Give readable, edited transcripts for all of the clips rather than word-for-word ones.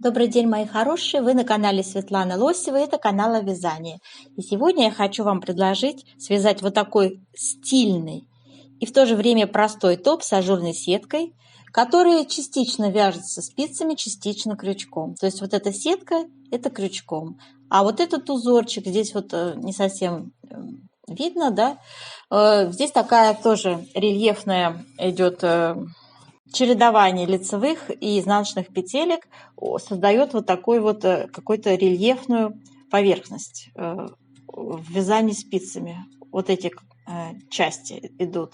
Добрый день, мои хорошие! Вы на канале Светланы Лосевой, это канал о вязании. И сегодня я хочу вам предложить связать вот такой стильный и в то же время простой топ с ажурной сеткой, который частично вяжется спицами, частично крючком. То есть вот эта сетка – это крючком, а вот этот узорчик здесь вот не совсем видно, да? Здесь такая тоже рельефная идет чередование лицевых и изнаночных петелек создает вот такой вот какую-то рельефную поверхность в вязании спицами. Вот эти части идут.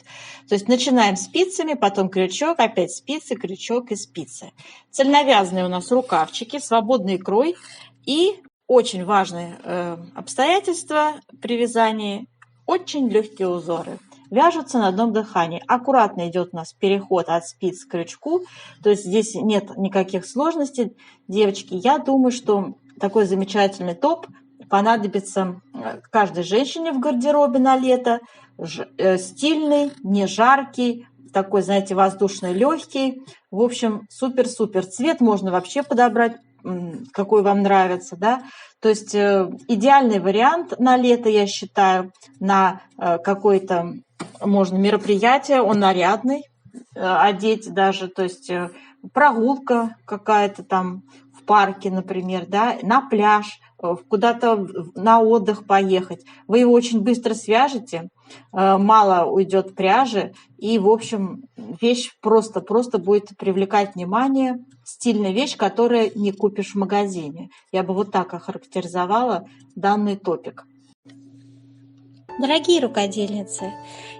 То есть начинаем спицами, потом крючок, опять спицы, крючок и спицы. Цельновязанные у нас рукавчики, свободный крой и очень важное обстоятельство при вязании – очень легкие узоры. Вяжутся на одном дыхании. Аккуратно идет у нас переход от спиц к крючку. То есть здесь нет никаких сложностей. Девочки, я думаю, что такой замечательный топ понадобится каждой женщине в гардеробе на лето. Стильный, не жаркий, такой, знаете, воздушный, легкий. В общем, супер-супер. Цвет можно вообще подобрать, какой вам нравится, да. То есть идеальный вариант на лето, я считаю, на какое-то можно мероприятие, он нарядный, одеть даже, то есть прогулка какая-то там в парке, например, да, на пляж, куда-то на отдых поехать. Вы его очень быстро свяжете, мало уйдет пряжи, и, в общем, вещь просто будет привлекать внимание. Стильная вещь, которую не купишь в магазине. Я бы вот так охарактеризовала данный топик. Дорогие рукодельницы,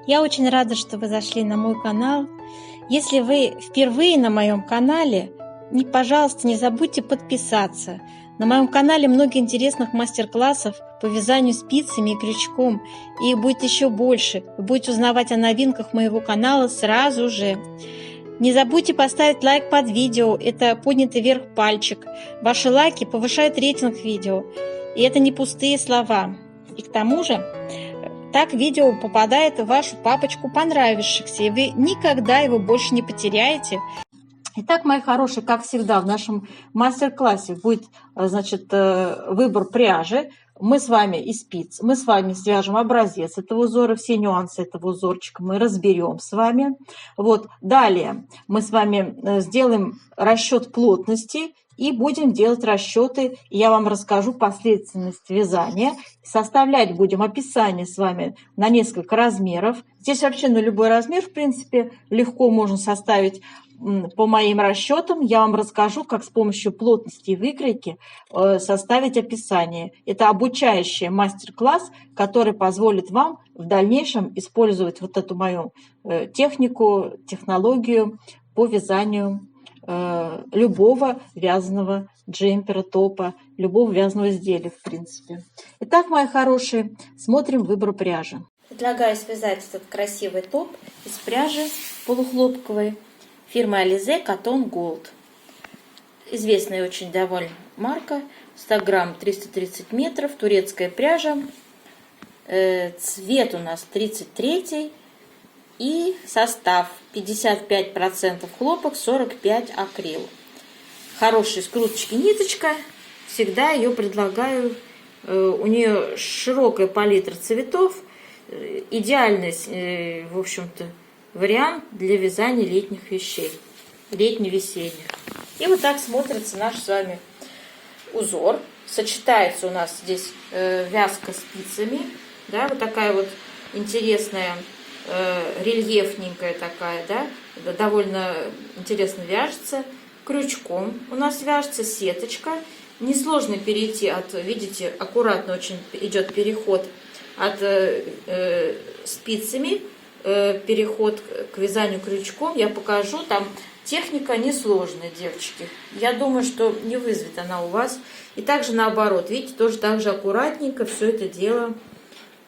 я очень рада, что вы зашли на мой канал. Если вы впервые на моем канале, пожалуйста, не забудьте подписаться. На моем канале много интересных мастер-классов по вязанию спицами и крючком. И их будет еще больше. Вы будете узнавать о новинках моего канала сразу же. Не забудьте поставить лайк под видео, это поднятый вверх пальчик. Ваши лайки повышают рейтинг видео. И это не пустые слова. И к тому же, так видео попадает в вашу папочку понравившихся, и вы никогда его больше не потеряете. Итак, мои хорошие, как всегда, в нашем мастер-классе будет, значит, выбор пряжи. Мы с вами и спиц, мы с вами свяжем образец этого узора, все нюансы этого узорчика мы разберем с вами. Вот. Далее мы с вами сделаем расчет плотности и будем делать расчеты. Я вам расскажу последовательность вязания. Составлять будем описание с вами на несколько размеров. Здесь вообще на любой размер, в принципе, легко можно составить. По моим расчетам я вам расскажу, как с помощью плотности и выкройки составить описание. Это обучающий мастер-класс, который позволит вам в дальнейшем использовать вот эту мою технику, технологию по вязанию любого вязаного джемпера, топа, любого вязаного изделия, в принципе. Итак, мои хорошие, смотрим выбор пряжи. Предлагаю связать этот красивый топ из пряжи полухлопковой фирмы Alize Cotton Gold. Известная очень довольно марка. 100 грамм 330 метров. Турецкая пряжа. Цвет у нас 33. И состав 55% хлопок, 45% акрил. Хорошая скруточки ниточка. Всегда ее предлагаю. У нее широкая палитра цветов. Идеальный, в общем-то, вариант для вязания летних вещей, летне-весенних. И вот так смотрится наш с вами узор. Сочетается у нас здесь вязка спицами, да, вот такая вот интересная, рельефненькая такая, да, довольно интересно вяжется. Крючком у нас вяжется сеточка. Несложно перейти от, видите, аккуратно очень идет переход от спицами, переход к вязанию крючком. Я покажу, там техника несложная, девочки. Я думаю, что не вызовет она у вас. И также наоборот, видите, тоже так же аккуратненько все это дело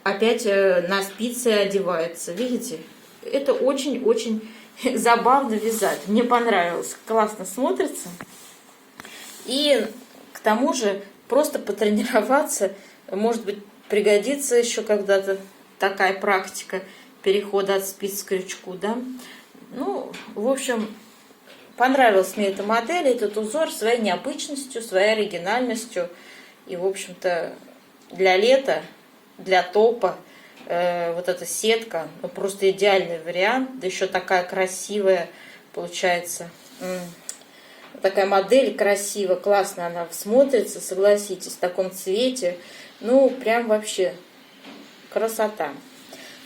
опять на спицы одевается. Видите, это очень-очень забавно вязать. Мне понравилось, классно смотрится. И к тому же просто потренироваться, может быть, пригодится еще когда-то такая практика перехода от спиц к крючку, да. Ну, в общем, Понравилась мне эта модель, этот узор своей необычностью, своей оригинальностью. И, в общем-то, для лета, для топа, вот эта сетка, ну, просто идеальный вариант. Да еще такая красивая получается. Такая модель красивая, классно она смотрится, согласитесь, в таком цвете. Ну, прям вообще красота.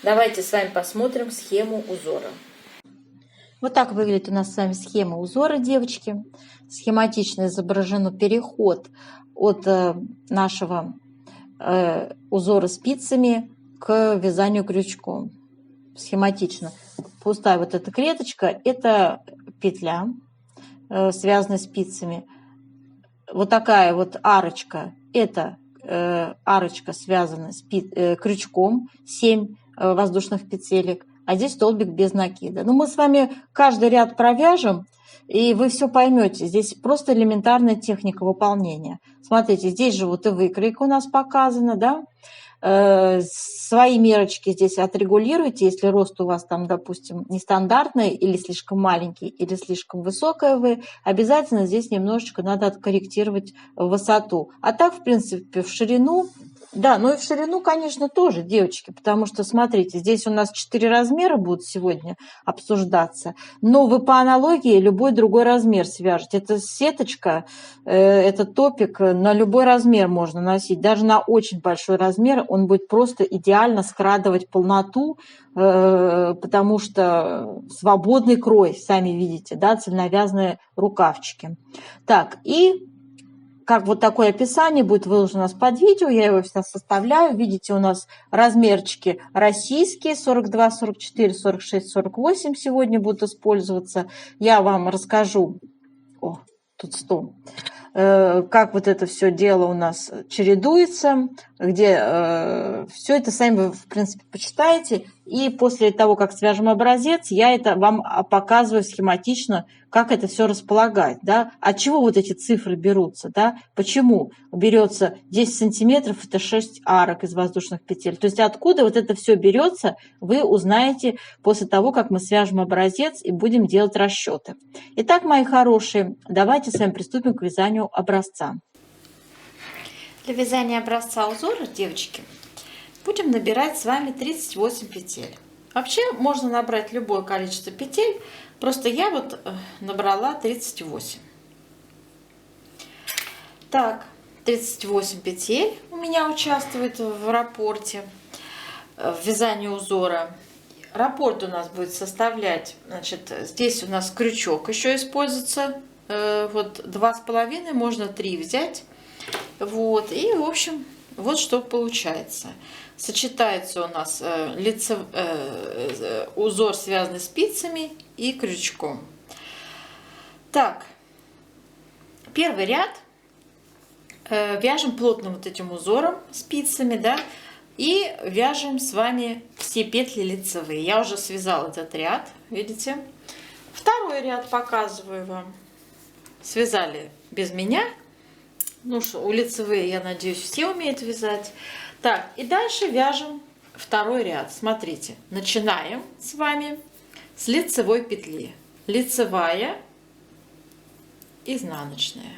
Давайте с вами посмотрим схему узора. Вот так выглядит у нас с вами схема узора, девочки. Схематично изображен переход от нашего узора спицами к вязанию крючком. Схематично. Пустая вот эта клеточка – это петля, связанная спицами. Вот такая вот арочка – это арочка связана с крючком, 7 воздушных петелек, а здесь столбик без накида. Ну, мы с вами каждый ряд провяжем, и вы все поймете. Здесь просто элементарная техника выполнения. Смотрите, здесь же вот и выкройка у нас показана, да? Свои мерочки здесь отрегулируйте, если рост у вас там, допустим, нестандартный или слишком маленький, или слишком высокая вы, обязательно здесь немножечко надо откорректировать высоту. А так, в принципе, в ширину, да, ну и в ширину, конечно, тоже, девочки, потому что, смотрите, здесь у нас 4 размера будут сегодня обсуждаться, но вы по аналогии любой другой размер свяжете. Это сеточка, этот топик на любой размер можно носить, даже на очень большой размер он будет просто идеально скрадывать полноту, потому что свободный крой, сами видите, да, цельновязные рукавчики. Так, и как вот такое описание будет выложено у нас под видео, я его сейчас составляю. Видите, у нас размерчики российские, 42, 44, 46, 48 сегодня будут использоваться. Я вам расскажу, тут стол, как вот это все дело у нас чередуется, где все это сами вы, в принципе, почитаете. И после того, как свяжем образец, я это вам показываю схематично, как это все располагать, да, от чего вот эти цифры берутся, да, почему берется 10 сантиметров, это 6 арок из воздушных петель, то есть откуда вот это все берется, вы узнаете после того, как мы свяжем образец и будем делать расчеты. Итак, мои хорошие, давайте с вами приступим к вязанию образца. Для вязания образца узора, девочки, будем набирать с вами 38 петель. Вообще можно набрать любое количество петель, просто я вот набрала 38. Так, 38 петель у меня участвует в раппорте, в вязании узора. Раппорт у нас будет составлять, значит, здесь у нас крючок еще используется, вот 2,5, можно 3 взять. Вот, и в общем, вот что получается. Сочетается у нас узор, связанный спицами и крючком. Так, первый ряд вяжем плотным вот этим узором спицами, да, и вяжем с вами все петли лицевые. Я уже связала этот ряд, видите. Второй ряд показываю вам. Связали без меня. Ну что, у лицевые, я надеюсь, все умеют вязать. Так, и дальше вяжем второй ряд. Смотрите, начинаем с вами с лицевой петли. Лицевая, изнаночная,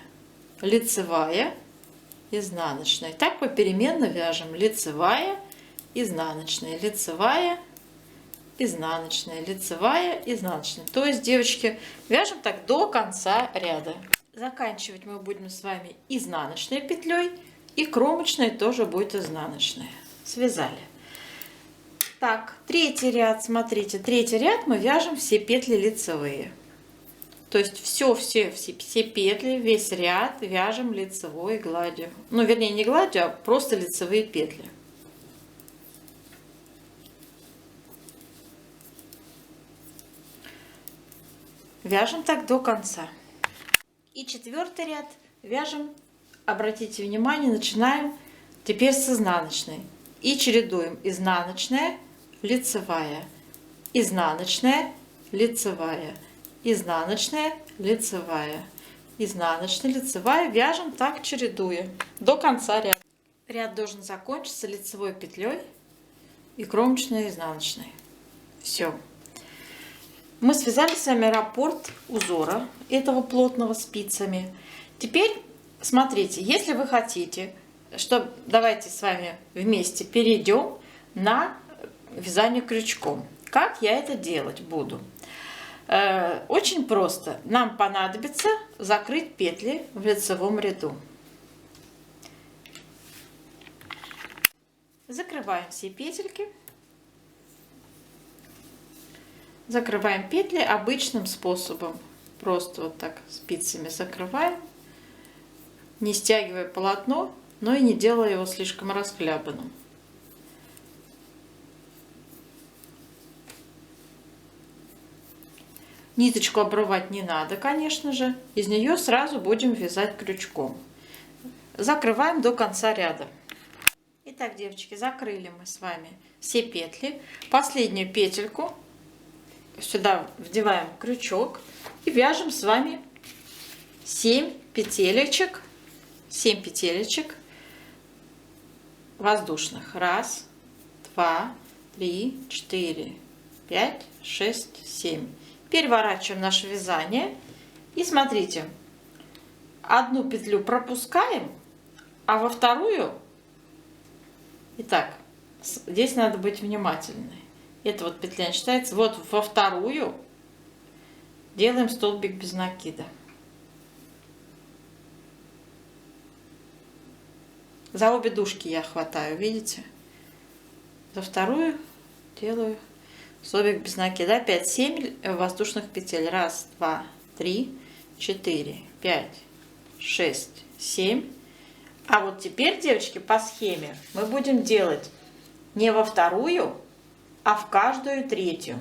лицевая, изнаночная. Так попеременно вяжем. Лицевая, изнаночная, лицевая, изнаночная, лицевая, изнаночная. То есть, девочки, вяжем так до конца ряда. Заканчивать мы будем с вами изнаночной петлей, и кромочная тоже будет изнаночная. Связали. Так, третий ряд, смотрите, третий ряд мы вяжем все петли лицевые. То есть все петли, весь ряд вяжем лицевой гладью. Ну, вернее, не гладью, а просто лицевые петли. Вяжем так до конца. И четвертый ряд вяжем, обратите внимание, начинаем теперь с изнаночной. И чередуем изнаночная, лицевая, изнаночная, лицевая, изнаночная, лицевая, изнаночная, лицевая. Вяжем так, чередуя до конца ряда. Ряд должен закончиться лицевой петлей и кромочной, изнаночной. Все. Мы связали с вами раппорт узора этого плотного спицами. Теперь смотрите, если вы хотите, что давайте с вами вместе перейдем на вязание крючком. Как я это делать буду? Очень просто. Нам понадобится закрыть петли в лицевом ряду. Закрываем все петельки. Закрываем петли обычным способом. Просто вот так спицами закрываем, не стягивая полотно, но и не делая его слишком расхлябанным. Ниточку обрывать не надо, конечно же. Из нее сразу будем вязать крючком. Закрываем до конца ряда. Итак, девочки, закрыли мы с вами все петли. Последнюю петельку сюда вдеваем крючок и вяжем с вами 7 петелечек воздушных. 1, 2, 3, 4, 5, 6, 7. Переворачиваем наше вязание и смотрите, одну петлю пропускаем, а во вторую, итак, здесь надо быть внимательной. Эта вот петля не считается. Вот во вторую делаем столбик без накида. За обе дужки я хватаю, видите? За вторую делаю столбик без накида. Опять 7 воздушных петель. 1, 2, 3, 4, 5, 6, 7. А вот теперь, девочки, по схеме мы будем делать не во вторую, а в каждую третью.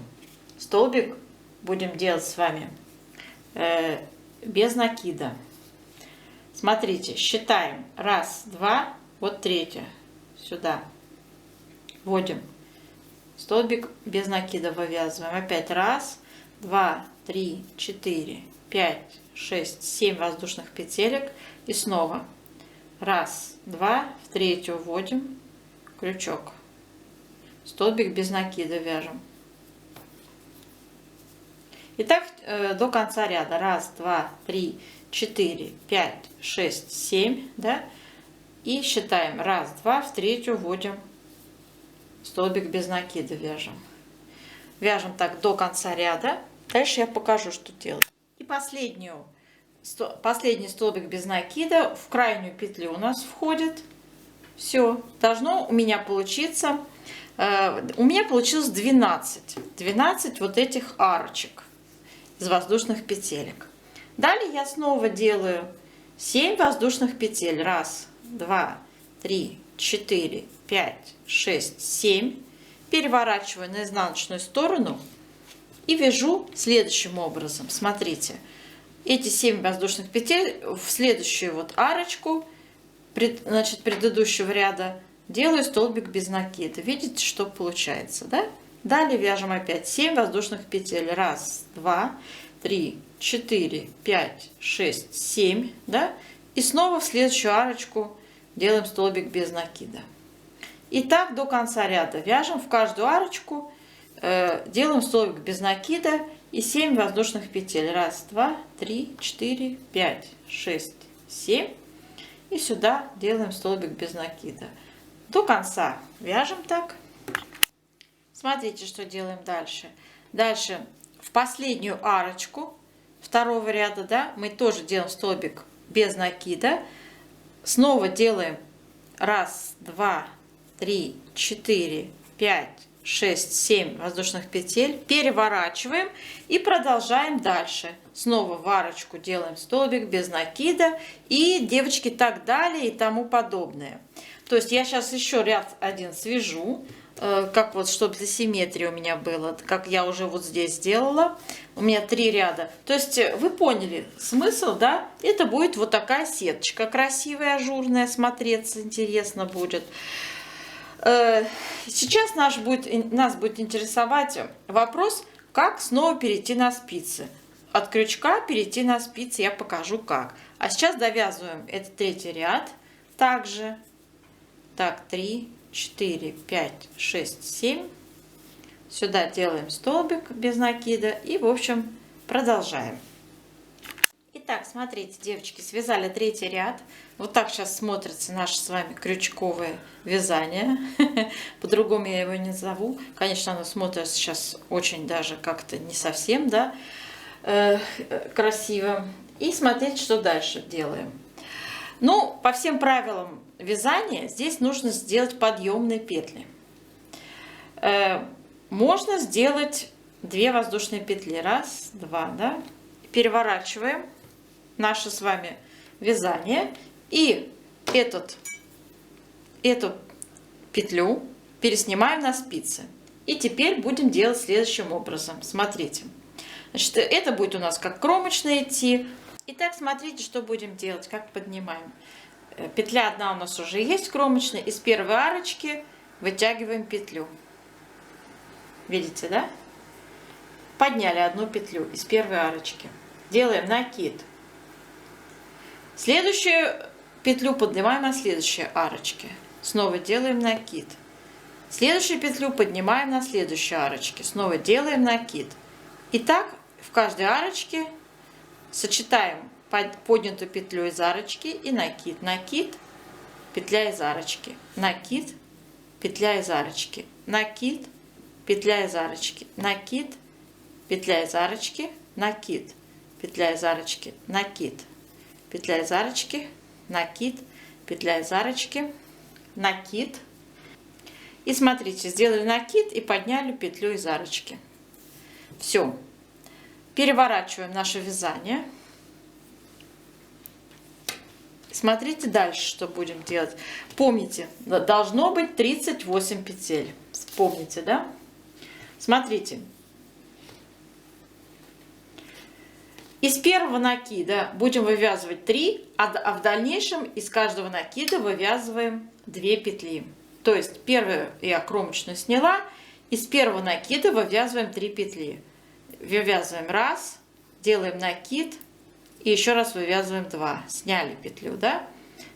Столбик будем делать с вами без накида. Смотрите, считаем. 1, 2, вот третья. Сюда. Вводим. Столбик без накида вывязываем. Опять 1, 2, 3, 4, 5, 6, 7 воздушных петелек. И снова 1, 2, в третью вводим крючок. Столбик без накида вяжем. И так до конца ряда. 1, 2, 3, 4, 5, 6, 7. Да? И считаем. 1, 2, в третью вводим столбик без накида вяжем. Вяжем так до конца ряда. Дальше я покажу, что делать. И последний столбик без накида в крайнюю петлю у нас входит. Все. Должно у меня получиться... У меня получилось 12 вот этих арочек из воздушных петелек. Далее я снова делаю 7 воздушных петель. 1, 2, 3, 4, 5, 6, 7. Переворачиваю на изнаночную сторону и вяжу следующим образом. Смотрите, эти 7 воздушных петель в следующую вот арочку, значит, предыдущего ряда делаю столбик без накида. Видите, что получается, да? Далее вяжем опять 7 воздушных петель. 1, 2, 3, 4, 5, 6, 7, да? И снова в следующую арочку делаем столбик без накида. И так до конца ряда вяжем в каждую арочку, делаем столбик без накида и 7 воздушных петель. 1, 2, 3, 4, 5, 6, 7. И сюда делаем столбик без накида. До конца вяжем так. Смотрите, что делаем дальше. Дальше в последнюю арочку второго ряда, да, мы тоже делаем столбик без накида. Снова делаем 1, 2, 3, 4, 5, 6, 7 воздушных петель. Переворачиваем и продолжаем дальше. Снова в арочку делаем столбик без накида. И, девочки, так далее и тому подобное. То есть я сейчас еще ряд один свяжу, как вот, чтобы для симметрии у меня было, как я уже вот здесь сделала. У меня 3 ряда. То есть вы поняли смысл, да? Это будет вот такая сеточка красивая, ажурная, смотреться интересно будет. Сейчас нас будет интересовать вопрос, как снова перейти на спицы. От крючка перейти на спицы я покажу как. А сейчас довязываем этот 3-й ряд также. Так, 3, 4, 5, 6, 7. Сюда делаем столбик без накида и, в общем, продолжаем. Итак, смотрите, девочки, связали третий ряд. Вот так сейчас смотрится наше с вами крючковое вязание. По-другому я его не назову. Конечно, оно смотрится сейчас очень даже как-то не совсем, да, красиво. И смотрите, что дальше делаем. Ну, по всем правилам вязания здесь нужно сделать подъемные петли. Можно сделать 2 воздушные петли. Раз, два, да. Переворачиваем наше с вами вязание и эту петлю переснимаем на спицы. И теперь будем делать следующим образом. Смотрите. Значит, это будет у нас как кромочная идти. Итак, смотрите, что будем делать, как поднимаем. Петля одна у нас уже есть кромочная. Из первой арочки вытягиваем петлю. Видите, да? Подняли одну петлю из первой арочки. Делаем накид. Следующую петлю поднимаем на следующей арочке. Снова делаем накид. Следующую петлю поднимаем на следующей арочке. Снова делаем накид. И так в каждой арочке сочетаем поднятую петлю из арочки и накид. Накид, петля из арочки. Накид, петля из арочки. Накид, петля из арочки. Накид, петля из арочки. Накид, петля из арочки. Накид, петля из арочки. Накид, петля из арочки. Накид. И смотрите, сделали накид и подняли петлю из арочки. Все. Переворачиваем наше вязание. Смотрите дальше, что будем делать. Помните, должно быть 38 петель. Помните, да? Смотрите. Из первого накида будем вывязывать 3, а в дальнейшем из каждого накида вывязываем 2 петли. То есть первую я кромочную сняла, из первого накида вывязываем 3 петли. Вывязываем раз, делаем накид и еще раз вывязываем 2. Сняли петлю, да?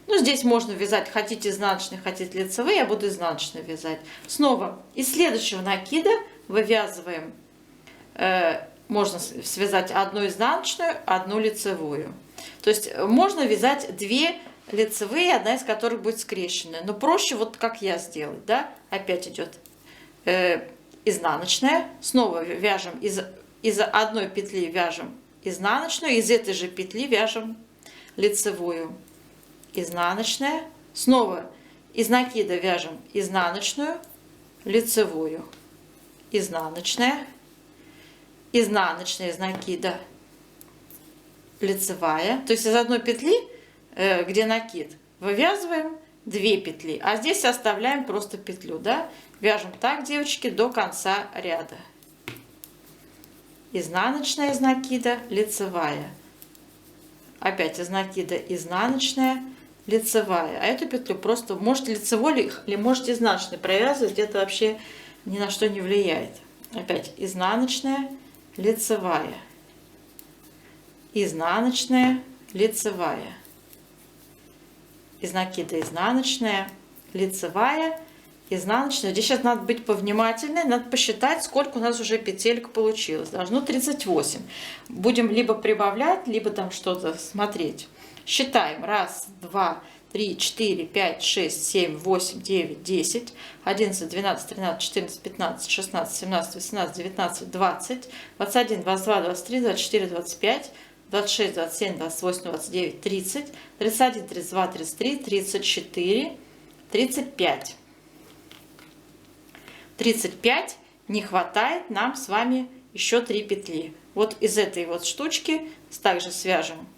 Ну, здесь можно вязать, хотите изнаночные, хотите лицевые, я буду изнаночные вязать. Снова из следующего накида вывязываем, можно связать одну изнаночную, одну лицевую. То есть можно вязать 2 лицевые, одна из которых будет скрещенная. Но проще вот как я сделать, да? Опять идет изнаночная, снова вяжем из одной петли вяжем изнаночную, из этой же петли вяжем лицевую. Изнаночная, снова из накида вяжем изнаночную, лицевую, изнаночная, изнаночная из накида, лицевая. То есть из одной петли, где накид, вывязываем 2 петли, а здесь оставляем просто петлю, да? Вяжем так, девочки, до конца ряда. Изнаночная из накида, лицевая. Опять из накида изнаночная, лицевая. А эту петлю просто можете лицевой или можете изнаночной провязывать, это вообще ни на что не влияет. Опять изнаночная, лицевая. Изнаночная, лицевая. Из накида изнаночная, лицевая, изнаночная. Здесь сейчас надо быть повнимательной, надо посчитать, сколько у нас уже петелек получилось. Должно 38. Будем либо прибавлять, либо там что-то смотреть. Считаем. 1, 2, 3, 4, 5, 6, 7, 8, 9, 10, 11, 12, 13, 14, 15, 16, 17, 18, 19, 20, 21, 22, 23, 24, 25, 26, 27, 28, 29, 30, 31, 32, 33, 34, 35. 35 не хватает нам с вами еще 3 петли. Вот из этой вот штучки также свяжем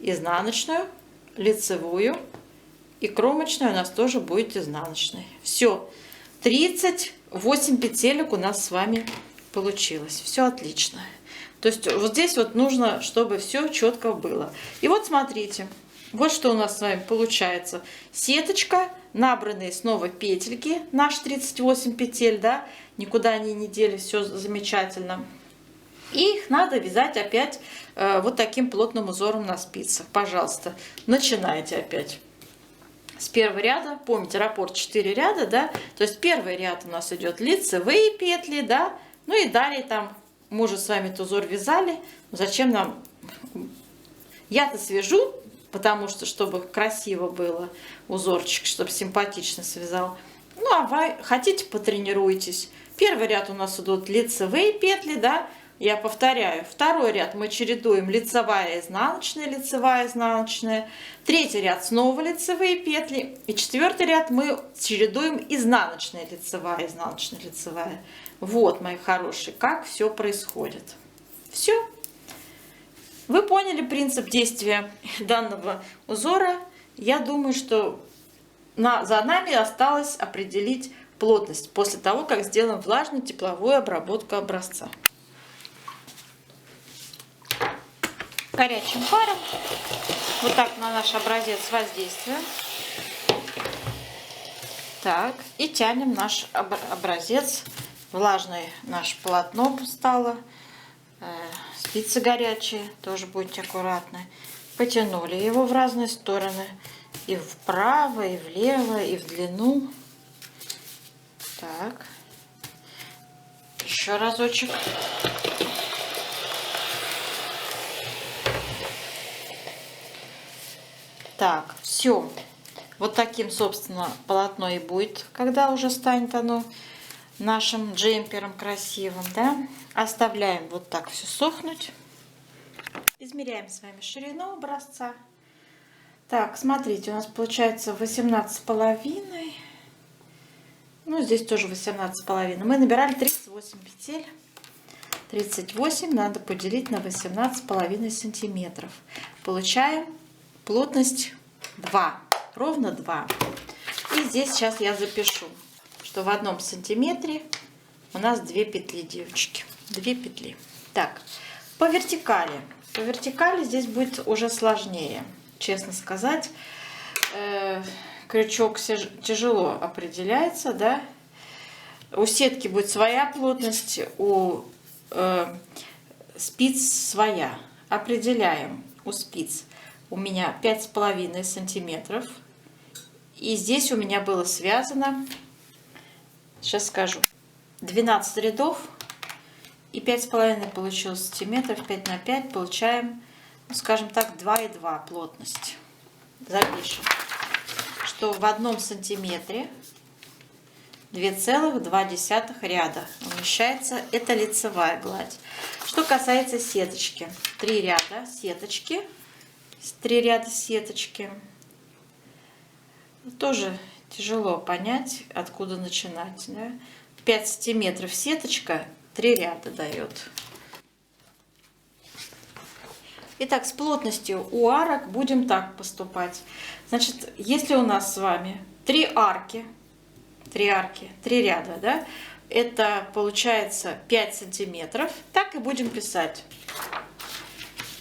изнаночную, лицевую и кромочная у нас тоже будет изнаночной. Все, 38 петелек у нас с вами получилось. Все отлично. То есть вот здесь вот нужно, чтобы все четко было. И вот смотрите, вот что у нас с вами получается. Сеточка, набранные снова петельки, наши 38 петель, да, никуда они не делись, все замечательно. И их надо вязать опять вот таким плотным узором на спицах. Пожалуйста, начинайте опять. с первого ряда, помните, раппорт 4 ряда, да, то есть первый ряд у нас идет лицевые петли, да, ну и далее там мы уже с вами этот узор вязали, зачем нам, я-то свяжу, потому что, чтобы красиво было узорчик, чтобы симпатично связал, ну а вы хотите, потренируйтесь. Первый ряд у нас идут лицевые петли, да, я повторяю, второй ряд мы чередуем лицевая, изнаночная. Третий ряд снова лицевые петли. И четвертый ряд мы чередуем изнаночная, лицевая. Вот, мои хорошие, как все происходит. Все. Вы поняли принцип действия данного узора. Я думаю, что за нами осталось определить плотность после того, как сделаем влажную тепловую обработку образца. Горячим паром вот так на наш образец воздействуем. Так, и тянем наш образец. Влажное наше полотно стало. Спицы горячие, тоже будьте аккуратны. Потянули его в разные стороны. И вправо, и влево, и в длину. Так. Еще разочек. Так, все. Вот таким, собственно, полотно и будет, когда уже станет оно нашим джемпером красивым, да? Оставляем вот так все сохнуть. Измеряем с вами ширину образца. Так, смотрите, у нас получается 18,5. Ну, здесь тоже 18,5. Мы набирали 38 петель. 38 надо поделить на 18,5 сантиметров. Получаем плотность 2, ровно 2. И здесь сейчас я запишу, что в 1 сантиметре у нас 2 петли, девочки. 2 петли. Так, по вертикали. По вертикали здесь будет уже сложнее, честно сказать. Крючок тяжело определяется, да. У сетки будет своя плотность, у спиц своя. Определяем у спиц. У меня 5,5 сантиметров. И здесь у меня было связано, сейчас скажу, 12 рядов. И 5,5 получилось сантиметров. 5 на 5 получаем, ну, скажем так, 2,2 плотность. Запишем, что в 1 сантиметре 2,2 ряда умещается. Это лицевая гладь. Что касается сеточки. 3 ряда сеточки. 3 ряда сеточки. Тоже тяжело понять, откуда начинать. Да? 5 сантиметров сеточка, 3 ряда дает. Итак, с плотностью у арок будем так поступать. Значит, если у нас с вами 3 арки, 3 ряда, да, это получается 5 сантиметров. Так и будем писать.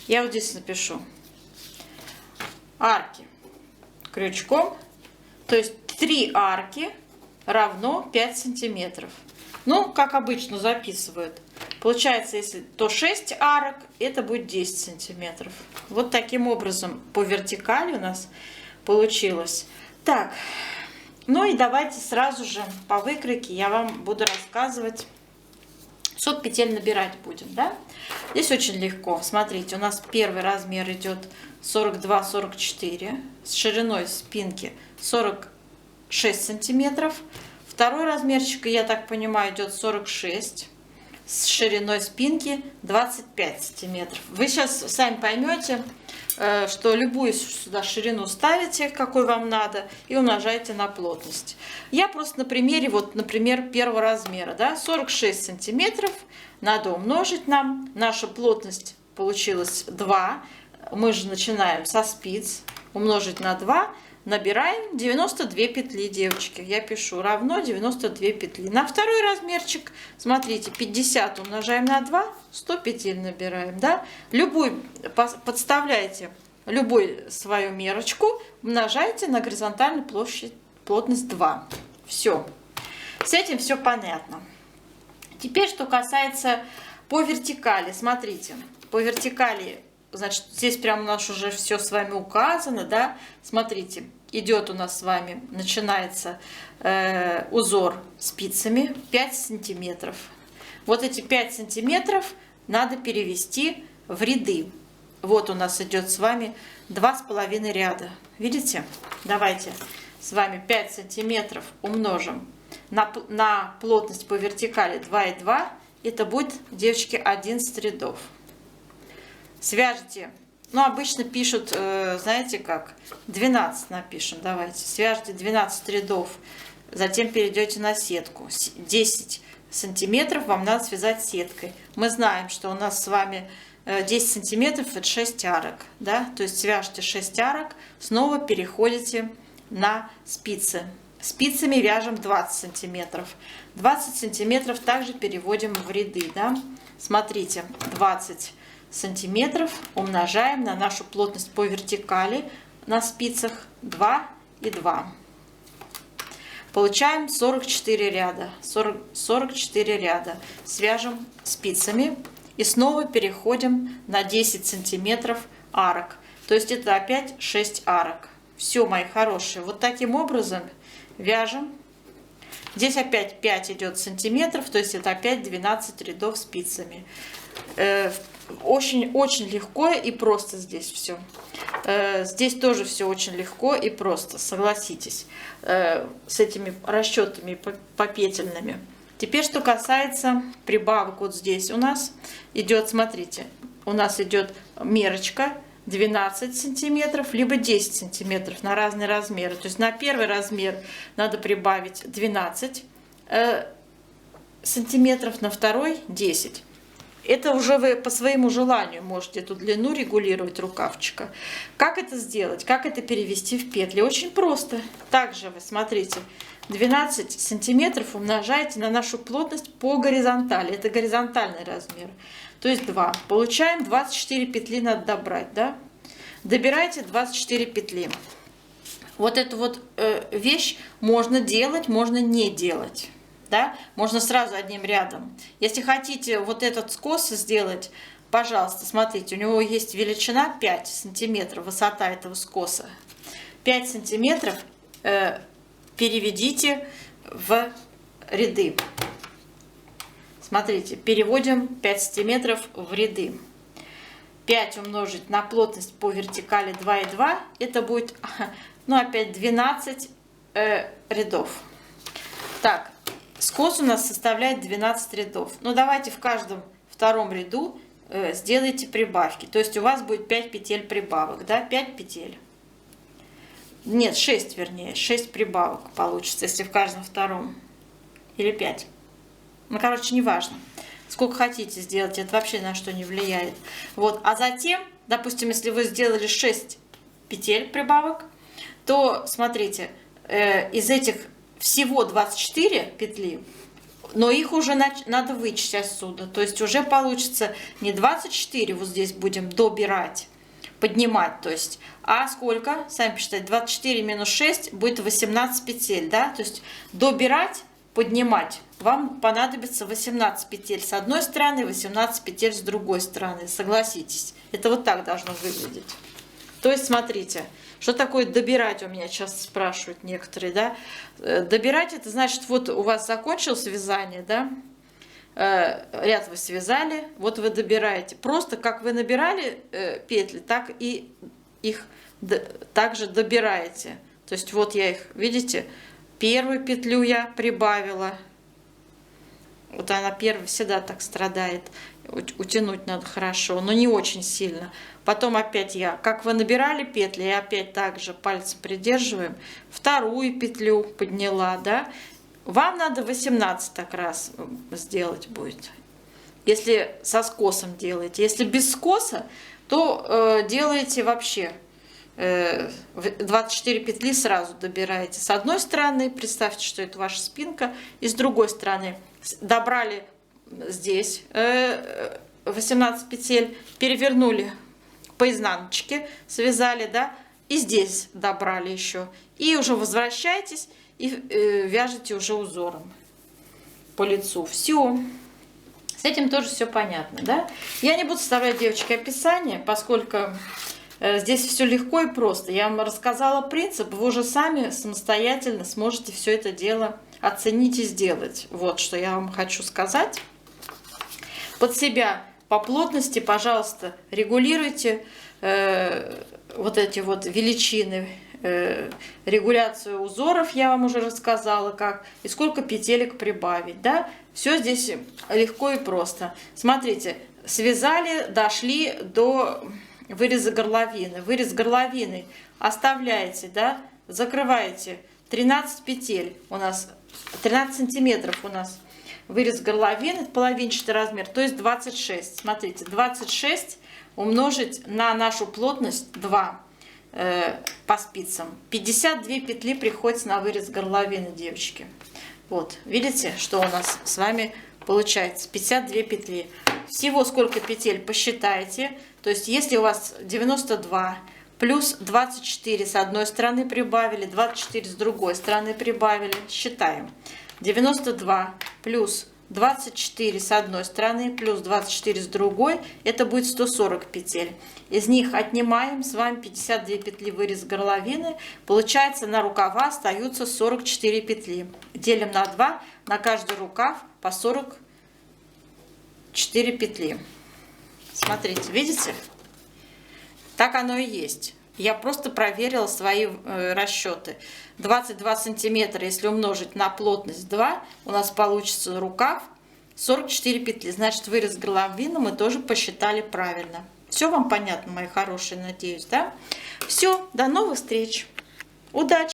Я вот здесь напишу. Арки крючком, то есть 3 арки равно 5 сантиметров. Ну, как обычно записывают. Получается, если то 6 арок, это будет 10 сантиметров. Вот таким образом по вертикали у нас получилось. Так, ну и давайте сразу же по выкройке я вам буду рассказывать. Сколько петель набирать будем, да? Здесь очень легко. Смотрите, у нас первый размер идет 42-44, с шириной спинки 46 сантиметров. Второй размерчик, я так понимаю, идет 46, с шириной спинки 25 сантиметров. Вы сейчас сами поймете, что любую сюда ширину ставите, какой вам надо, и умножаете на плотность. Я просто на примере, вот, например, первого размера, да, 46 сантиметров надо умножить нам. Наша плотность получилась 2. Мы же начинаем со спиц. Умножить на 2. Набираем 92 петли, девочки. Я пишу равно 92 петли. На второй размерчик, смотрите, 50 умножаем на 2, 100 петель набираем, да? Любую, подставляйте любую свою мерочку, умножайте на горизонтальную плотность 2. Все. С этим все понятно. Теперь, что касается по вертикали. Смотрите, по вертикали, значит, здесь прямо у нас уже все с вами указано, да? Смотрите, идет у нас с вами, начинается узор спицами 5 сантиметров. Вот эти 5 сантиметров надо перевести в ряды. Вот у нас идет с вами 2,5 ряда. Видите? Давайте с вами 5 сантиметров умножим на плотность по вертикали 2,2. Это будет, девочки, 11 рядов. Свяжите. Ну, обычно пишут, знаете как, 12 напишем. Давайте. Свяжите 12 рядов. Затем перейдете на сетку. 10 сантиметров вам надо связать сеткой. Мы знаем, что у нас с вами 10 сантиметров это 6 арок. Да? То есть свяжите 6 арок, снова переходите на спицы. Спицами вяжем 20 сантиметров. 20 сантиметров также переводим в ряды. Да? Смотрите, 20 сантиметров умножаем на нашу плотность по вертикали на спицах 2 и 2. Получаем 44 ряда. 44 ряда. Свяжем спицами и снова переходим на 10 сантиметров арок. То есть это опять 6 арок. Все, мои хорошие. Вот таким образом вяжем. Здесь опять 5 идет сантиметров, то есть это опять 12 рядов спицами. Очень легко и просто здесь все. Здесь тоже все очень легко и просто, согласитесь, с этими расчетами попетельными. Теперь, что касается прибавок, вот здесь у нас идет, смотрите, у нас идет мерочка 12 сантиметров, либо 10 сантиметров на разные размеры. То есть на первый размер надо прибавить 12 сантиметров, на второй 10. Это уже вы по своему желанию можете эту длину регулировать рукавчика. Как это сделать? Как это перевести в петли? Очень просто. Также вы, смотрите, 12 сантиметров умножаете на нашу плотность по горизонтали. Это горизонтальный размер. То есть 2. Получаем 24 петли надо добрать. Да? Добирайте 24 петли. Вот эту вот вещь можно делать, можно не делать. Да? Можно сразу одним рядом. Если хотите вот этот скос сделать, пожалуйста, смотрите, у него есть величина 5 сантиметров, высота этого скоса. 5 сантиметров переведите в ряды. Смотрите, переводим 5 сантиметров в ряды. 5 умножить на плотность по вертикали 2,2, это будет, ну, опять 12 рядов. Так. Скос у нас составляет 12 рядов. Но давайте в каждом втором ряду сделайте прибавки. То есть у вас будет 5 петель прибавок. Да? 5 петель. Нет, 6 вернее. 6 прибавок получится, если в каждом втором. Или 5. Ну, короче, неважно. Сколько хотите сделать, это вообще на что не влияет. Вот. А затем, допустим, если вы сделали 6 петель прибавок, то, смотрите, из этих всего 24 петли, но их уже надо вычесть отсюда. То есть уже получится не 24, вот здесь будем добирать, поднимать, то есть, а сколько? Сами посчитайте, 24 минус 6 будет 18 петель, да? То есть добирать, поднимать. Вам понадобится 18 петель с одной стороны, 18 петель с другой стороны. Согласитесь, это вот так должно выглядеть. То есть, смотрите, что такое добирать, у меня сейчас спрашивают некоторые, да? Добирать, это значит, вот у вас закончилось вязание, да? Ряд вы связали, вот вы добираете. Просто как вы набирали петли, так и их также добираете. То есть вот я их, видите, первую петлю я прибавила. Вот она первая всегда так страдает. Утянуть надо хорошо, но не очень сильно. Потом опять я, как вы набирали петли, я опять также пальцем придерживаем. Вторую петлю подняла, да. Вам надо 18 так раз сделать будет. Если со скосом делаете. Если без скоса, то делаете вообще 24 петли сразу добираете. С одной стороны, представьте, что это ваша спинка. И с другой стороны, добрали здесь 18 петель, перевернули по изнаночке, связали, да, и здесь добрали еще. И уже возвращайтесь и вяжете уже узором по лицу. Все. С этим тоже все понятно, да? Я не буду вставлять, девочки, описание, поскольку Здесь все легко и просто. Я вам рассказала принцип, вы уже сами самостоятельно сможете все это дело оценить и сделать. Вот что я вам хочу сказать. Под себя по плотности, пожалуйста, регулируйте вот эти вот величины, регуляцию узоров я вам уже рассказала, как и сколько петелек прибавить, да? Все здесь легко и просто. Смотрите, связали, дошли до выреза горловины. Вырез горловины оставляете, да? Закрываете 13 петель у нас, 13 сантиметров у нас вырез горловины, половинчатый размер, то есть 26. Смотрите, 26 умножить на нашу плотность 2 по спицам. 52 петли приходится на вырез горловины, девочки. Вот, видите, что у нас с вами получается? 52 петли. Всего сколько петель посчитайте. То есть, если у вас 92 плюс 24 с одной стороны прибавили, 24 с другой стороны прибавили, считаем. 92 плюс 24 с одной стороны плюс 24 с другой, это будет 140 петель. Из них отнимаем с вами 52 петли вырез горловины. Получается, на рукава остаются 44 петли. Делим на 2, на каждый рукав по 44 петли. Смотрите, видите? Так оно и есть. Я просто проверила свои расчеты. 22 сантиметра, если умножить на плотность 2, у нас получится рукав 44 петли. Значит, вырез горловины мы тоже посчитали правильно. Все вам понятно, мои хорошие, надеюсь, да? Все, до новых встреч. Удачи!